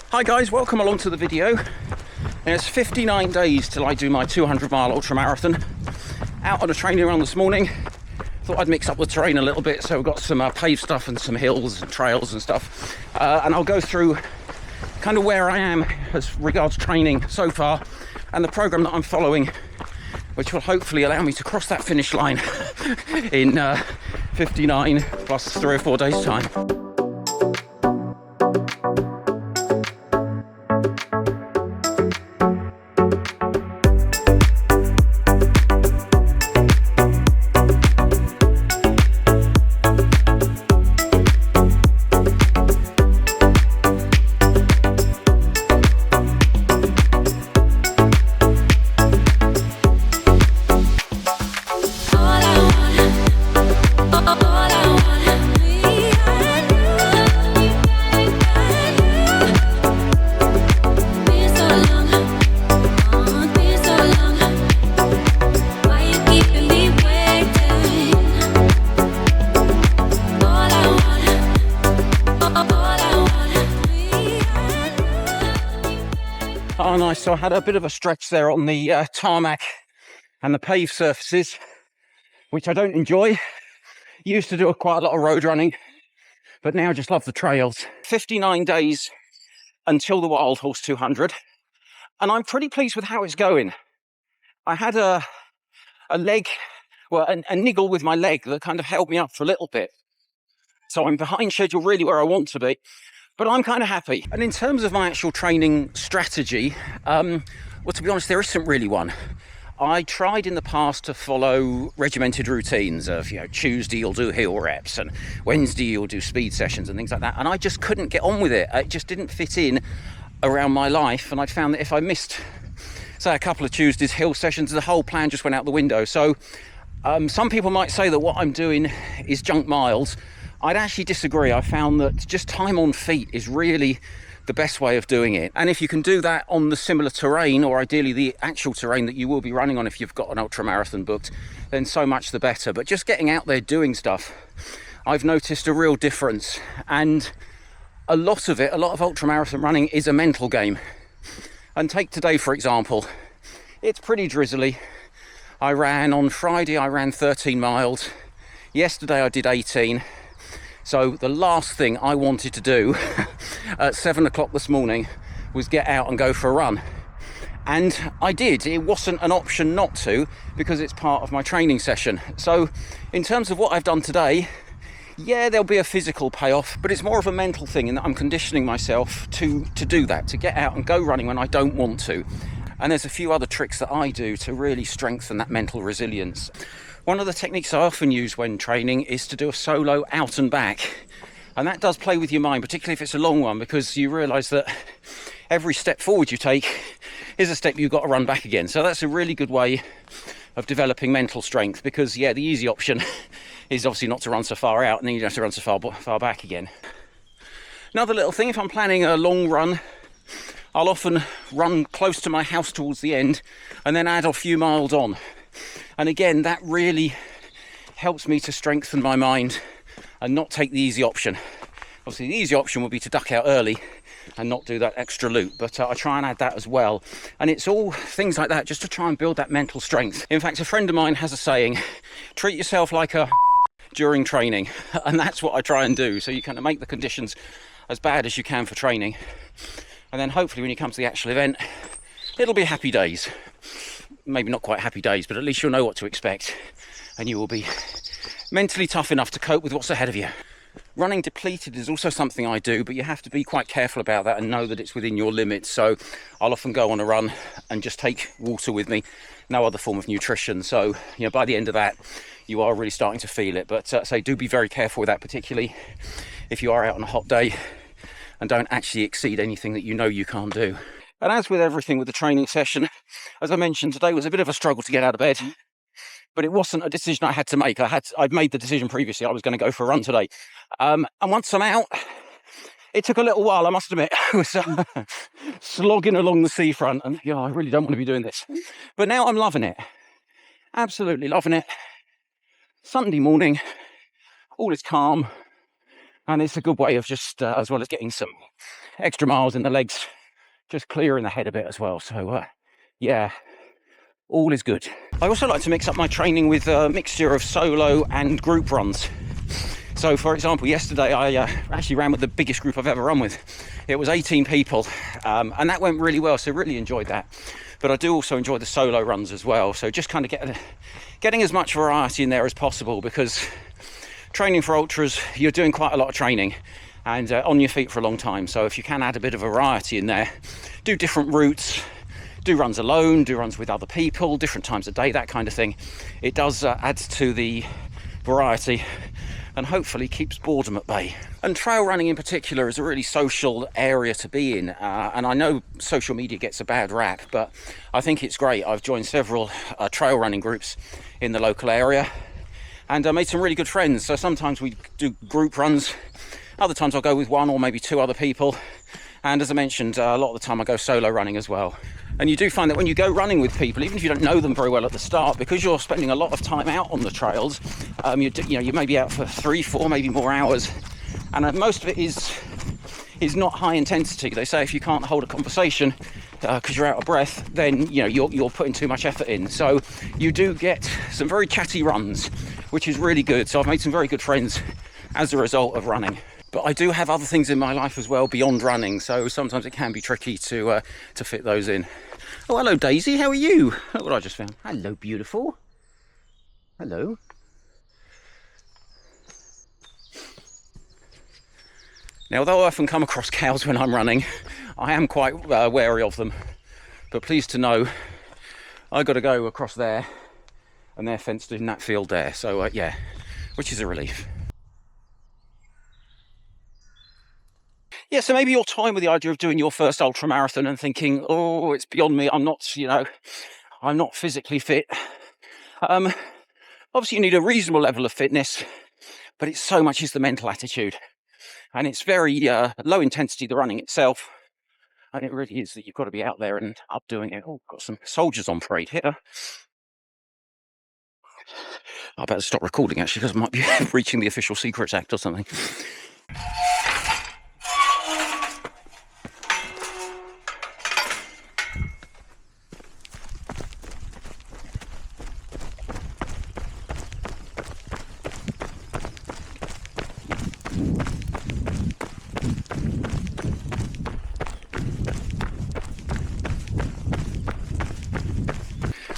Hi guys, welcome along to the video. And it's 59 days till I do my 200-mile ultramarathon. Out on a training run this morning. Thought I'd mix up the terrain a little bit, so we've got some paved stuff and some hills and trails and stuff. And I'll go through kind of where I am as regards training so far and the program that I'm following, which will hopefully allow me to cross that finish line in 59 plus 3 or 4 days time. Oh, nice. So I had a bit of a stretch there on the tarmac and the paved surfaces, which I don't enjoy. Used to do quite a lot of road running, but now I just love the trails. 59 days until the Wild Horse 200, and I'm pretty pleased with how it's going. I had a niggle with my leg that kind of held me up for a little bit. So I'm behind schedule really where I want to be. But I'm kind of happy. And in terms of my actual training strategy, well, to be honest, there isn't really one. I tried in the past to follow regimented routines of, Tuesday you'll do hill reps and Wednesday you'll do speed sessions and things like that. And I just couldn't get on with it. It just didn't fit in around my life. And I'd found that if I missed, say, a couple of Tuesdays hill sessions, the whole plan just went out the window. So some people might say that what I'm doing is junk miles. I'd actually disagree. I found that just time on feet is really the best way of doing it. And if you can do that on the similar terrain, or ideally the actual terrain that you will be running on if you've got an ultramarathon booked, then so much the better. But just getting out there doing stuff, I've noticed a real difference. And a lot of ultramarathon running is a mental game. And take today, for example. It's pretty drizzly. On Friday, I ran 13 miles. Yesterday, I did 18. So the last thing I wanted to do at 7 o'clock this morning was get out and go for a run. And I did. It wasn't an option not to, because it's part of my training session. So in terms of what I've done today, yeah, there'll be a physical payoff, but it's more of a mental thing in that I'm conditioning myself to do that, to get out and go running when I don't want to. And there's a few other tricks that I do to really strengthen that mental resilience. One of the techniques I often use when training is to do a solo out and back. And that does play with your mind, particularly if it's a long one, because you realise that every step forward you take is a step you've got to run back again. So that's a really good way of developing mental strength, because, the easy option is obviously not to run so far out, and then you don't have to run so far back again. Another little thing, if I'm planning a long run, I'll often run close to my house towards the end and then add a few miles on. And again, that really helps me to strengthen my mind and not take the easy option. Obviously, the easy option would be to duck out early and not do that extra loop, but I try and add that as well. And it's all things like that, just to try and build that mental strength. In fact, a friend of mine has a saying, treat yourself like a during training. And that's what I try and do. So you kind of make the conditions as bad as you can for training. And then hopefully when you come to the actual event, it'll be happy days. Maybe not quite happy days, but at least you'll know what to expect, and you will be mentally tough enough to cope with what's ahead of you. Running depleted is also something I do, but you have to be quite careful about that and know that it's within your limits. So I'll often go on a run and just take water with me, no other form of nutrition. So, by the end of that, you are really starting to feel it. But do be very careful with that, particularly if you are out on a hot day, and don't actually exceed anything that you can't do. And as with everything with the training session, as I mentioned, today was a bit of a struggle to get out of bed, but it wasn't a decision I had to make. I'd made the decision previously. I was going to go for a run today. And once I'm out, it took a little while, I must admit. I was slogging along the seafront, and I really don't want to be doing this. But now I'm loving it. Absolutely loving it. Sunday morning, all is calm. And it's a good way of just, as well as getting some extra miles in the legs, just clearing the head a bit as well. So yeah, all is good. I also like to mix up my training with a mixture of solo and group runs. So for example, yesterday I actually ran with the biggest group I've ever run with. It was 18 people, and that went really well, so really enjoyed that. But I do also enjoy the solo runs as well, so just kind of getting as much variety in there as possible, because training for ultras, you're doing quite a lot of training and on your feet for a long time. So if you can add a bit of variety in there, do different routes, do runs alone, do runs with other people, different times of day, that kind of thing, it does add to the variety and hopefully keeps boredom at bay. And trail running in particular is a really social area to be in, and I know social media gets a bad rap, but I think it's great. I've joined several trail running groups in the local area, and I made some really good friends. So sometimes we do group runs, other times I'll go with one or maybe two other people, and as I mentioned, a lot of the time I go solo running as well. And you do find that when you go running with people, even if you don't know them very well at the start, because you're spending a lot of time out on the trails, you may be out for 3, 4, maybe more hours, and most of it is not high intensity. They say if you can't hold a conversation because you're out of breath, then you're putting too much effort in. So you do get some very chatty runs, which is really good. So I've made some very good friends as a result of running. But I do have other things in my life as well beyond running, so sometimes it can be tricky to fit those in. Oh, hello Daisy, how are you? Look what I just found. Hello, beautiful. Hello. Now, although I often come across cows when I'm running, I am quite wary of them. But pleased to know, I got to go across there, and they're fenced in that field there. So yeah, which is a relief. Yeah, so maybe you're toying with the idea of doing your first ultramarathon and thinking, oh, it's beyond me. I'm not physically fit. Obviously, you need a reasonable level of fitness, but it's so much is the mental attitude. And it's very low intensity, the running itself. And it really is that you've got to be out there and up doing it. Oh, got some soldiers on parade here. I better stop recording, actually, because I might be breaching the Official Secrets Act or something.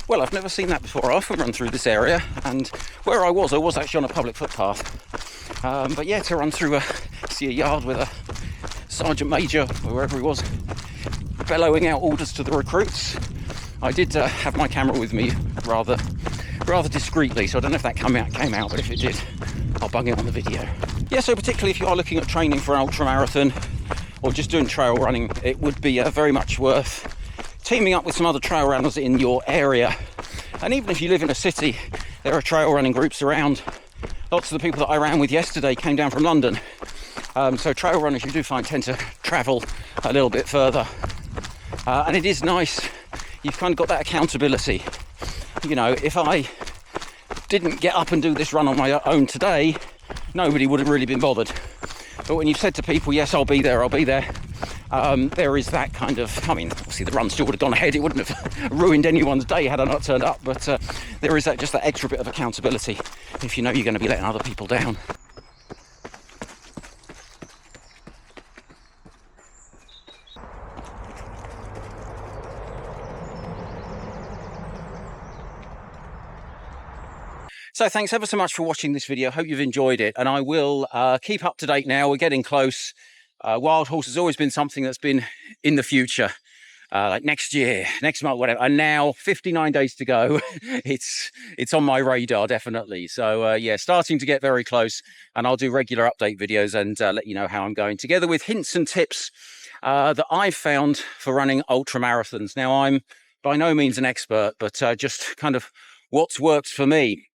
Well, I've never seen that before. I often run through this area, and where I was actually on a public footpath. But yeah, to run through see a yard with a sergeant major, or wherever he was, bellowing out orders to the recruits. I did have my camera with me rather discreetly, so I don't know if that came out, but if it did, I'll bung it on the video. Yeah, so particularly if you are looking at training for an ultramarathon or just doing trail running, it would be very much worth teaming up with some other trail runners in your area. And even if you live in a city, there are trail running groups around. Lots of the people that I ran with yesterday came down from London. So trail runners, you do find, tend to travel a little bit further. And it is nice, you've kind of got that accountability. If I didn't get up and do this run on my own today, nobody would have really been bothered. But when you've said to people, yes, I'll be there, there is that kind of, obviously the run still would have gone ahead, it wouldn't have ruined anyone's day had I not turned up, but there is just that extra bit of accountability if you know you're going to be letting other people down. So thanks ever so much for watching this video. Hope you've enjoyed it, and I will keep up to date now. We're getting close. Wild horse has always been something that's been in the future, like next year, next month, whatever. And now 59 days to go. It's on my radar, definitely. So yeah, starting to get very close, and I'll do regular update videos and let you know how I'm going, together with hints and tips that I've found for running ultra marathons. Now, I'm by no means an expert, but just kind of what's worked for me.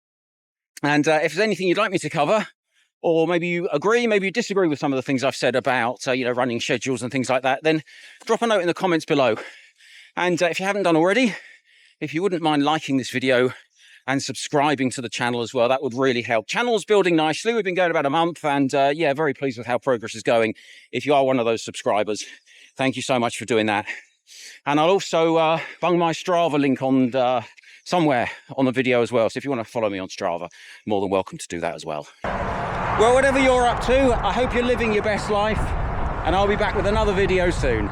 And if there's anything you'd like me to cover, or maybe you agree, maybe you disagree with some of the things I've said about, running schedules and things like that, then drop a note in the comments below. And if you haven't done already, if you wouldn't mind liking this video, and subscribing to the channel as well. That would really help. Channel's building nicely. We've been going about a month, and yeah, very pleased with how progress is going. If you are one of those subscribers, thank you so much for doing that. And I'll also bung my Strava link on somewhere on the video as well. So if you want to follow me on Strava, more than welcome to do that as well. Well, whatever you're up to, I hope you're living your best life, and I'll be back with another video soon.